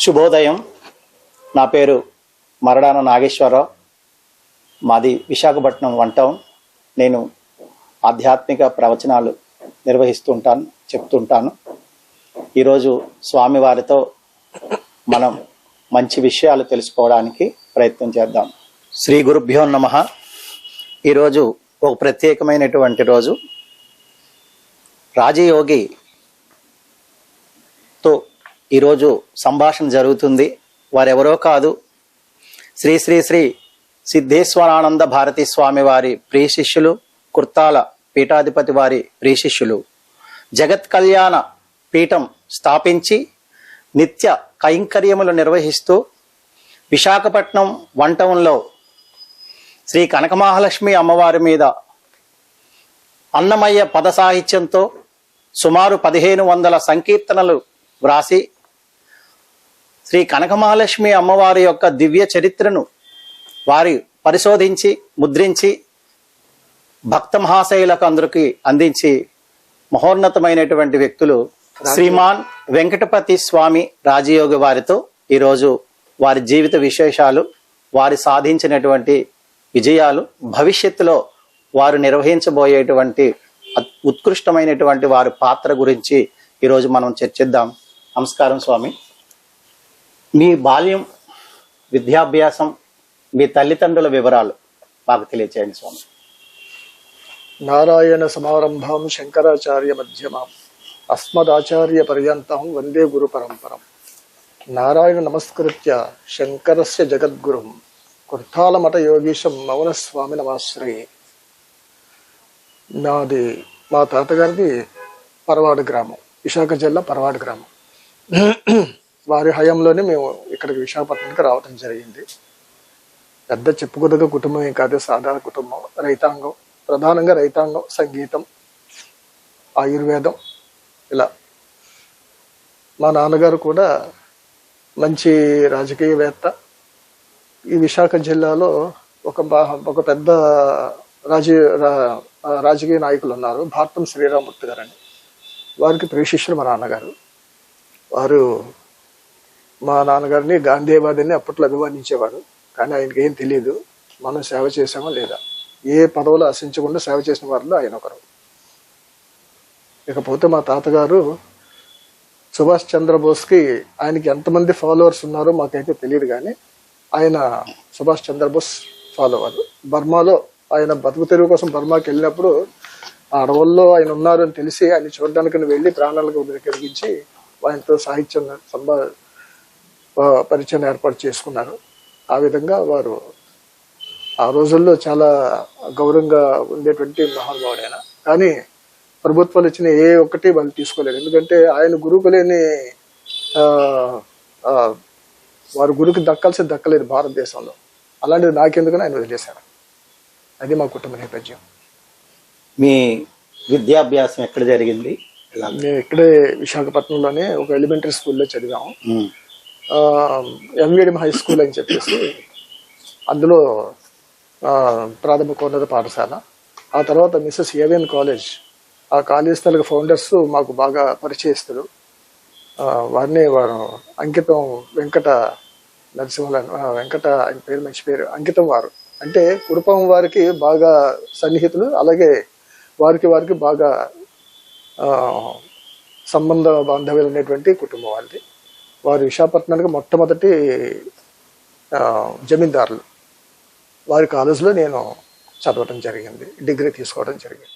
శుభోదయం. నా పేరు మరడాన నాగేశ్వరరావు. మాది విశాఖపట్నం 1 టౌన్. నేను ఆధ్యాత్మిక ప్రవచనాలు చెప్తుంటాను. ఈరోజు స్వామివారితో మనం మంచి విషయాలు తెలుసుకోవడానికి ప్రయత్నం చేద్దాం. శ్రీ గురుభ్యో నమః. ఈరోజు ఒక ప్రత్యేకమైనటువంటి రోజు. రాజయోగితో ఈరోజు సంభాషణ జరుగుతుంది. వారెవరో కాదు, శ్రీ శ్రీ శ్రీ సిద్ధేశ్వరానంద భారతీ స్వామి వారి ప్రియ శిష్యులు, కుర్తాల పీఠాధిపతి వారి ప్రియ శిష్యులు. జగత్ కళ్యాణ పీఠం స్థాపించి నిత్య కైంకర్యములు నిర్వహిస్తూ విశాఖపట్నం 1 టౌన్లో శ్రీ కనకమహాలక్ష్మి అమ్మవారి మీద అన్నమయ్య పద సాహిత్యంతో సుమారు 1500 సంకీర్తనలు వ్రాసి శ్రీ కనకమహాలక్ష్మి అమ్మవారి యొక్క దివ్య చరిత్రను వారి పరిశోధించి ముద్రించి భక్త మహాశైలకు అందరికీ అందించి మహోన్నతమైనటువంటి వ్యక్తులు శ్రీమాన్ వెంకటపతి స్వామి రాజయోగి వారితో ఈరోజు వారి జీవిత విశేషాలు, వారి సాధించినటువంటి విజయాలు, భవిష్యత్తులో వారు నిర్వహించబోయేటువంటి ఉత్కృష్టమైనటువంటి వారి పాత్ర గురించి ఈరోజు మనం చర్చిద్దాం. నమస్కారం స్వామి. మీ బాల్యం, విద్యాభ్యాసం, మీ తల్లిదండ్రుల వివరాలు మాకు తెలియచేయండి స్వామి. నారాయణ సమారంభం శంకరాచార్య మధ్యమాం అస్మదాచార్య పర్యంతం వందే గురు పరంపరం. నారాయణ నమస్కృత్య శంకరస్య జగద్గురుం కుర్తాలమఠ యోగీశం మౌనస్వామి నమాశ్రయే. మా తాతగారిది పరవాడు గ్రామం, విశాఖ జిల్లా పరవాడు గ్రామం. వారి హయాంలోనే మేము ఇక్కడికి విశాఖపట్నానికి రావడం జరిగింది. పెద్ద చెప్పుకోదగ్గ కుటుంబం ఏం కాదు, సాధారణ కుటుంబం. రైతాంగం, ప్రధానంగా రైతాంగం, సంగీతం, ఆయుర్వేదం, ఇలా. మా నాన్నగారు కూడా మంచి రాజకీయవేత్త. ఈ విశాఖ జిల్లాలో ఒక పెద్ద రాజకీయ నాయకులు ఉన్నారు, భారతం శ్రీరామూర్తి గారు అని. వారికి ప్రియ శిష్యులు మా నాన్నగారు. వారు మా నాన్నగారిని గాంధీవాదిని అప్పట్లో అభిమానించేవారు. కానీ ఆయనకి ఏం తెలియదు మనం సేవ చేసామో లేదా. ఏ పదవులు ఆశించకుండా సేవ చేసిన వారిలో ఆయన ఒకరు. ఇకపోతే మా తాతగారు సుభాష్ చంద్రబోస్కి, ఆయనకి ఎంతమంది ఫాలోవర్స్ ఉన్నారో మాకైతే తెలియదు, కానీ ఆయన సుభాష్ చంద్రబోస్ ఫాలోవర్. బర్మాలో ఆయన బతుకు తెరువు కోసం బర్మాకి వెళ్ళినప్పుడు ఆ అడవుల్లో ఆయన ఉన్నారు అని తెలిసి ఆయన చూడడానికి వెళ్ళి ప్రాణాలకు కలిగించి ఆయనతో సాహిత్యం పరిచయం ఏర్పాటు చేసుకున్నారు. ఆ విధంగా వారు ఆ రోజుల్లో చాలా గౌరవంగా ఉండేటువంటి మహానుభావుడైన. కానీ ప్రభుత్వాలు ఇచ్చిన ఏ ఒక్కటి వాళ్ళు తీసుకోలేదు. ఎందుకంటే ఆయన గురువుకు లేని వారు గురువుకి దక్కలేదు భారతదేశంలో. అలాంటిది నాకెందుకని ఆయన వదిలేశారు. అది మా కుటుంబ నేపథ్యం. మీ విద్యాభ్యాసం ఎక్కడ జరిగింది? మేము ఇక్కడే విశాఖపట్నంలోనే ఒక ఎలిమెంటరీ స్కూల్లో చదివాము. ఎంవిఎం హై స్కూల్ అని చెప్పేసి, అందులో ప్రాథమికోన్నత పాఠశాల. ఆ తర్వాత మిస్సెస్ ఏవిఎన్ కాలేజ్. ఆ కాలేజ్ తలకి ఫౌండర్స్ మాకు బాగా పరిచయస్తులు. వారు అంకితం వెంకట ఆయన పేరు మంచి పేరు, అంకితం. వారు అంటే కుటుంబం వారికి బాగా సన్నిహితులు. అలాగే వారికి బాగా సంబంధ బాంధవ్యాలు అనేటువంటి కుటుంబం వాళ్ళది. వారు విశాఖపట్నానికి మొట్టమొదటి జమీందారులు. వారి కాలేజీలో నేను చదవటం జరిగింది, డిగ్రీ తీసుకోవడం జరిగింది.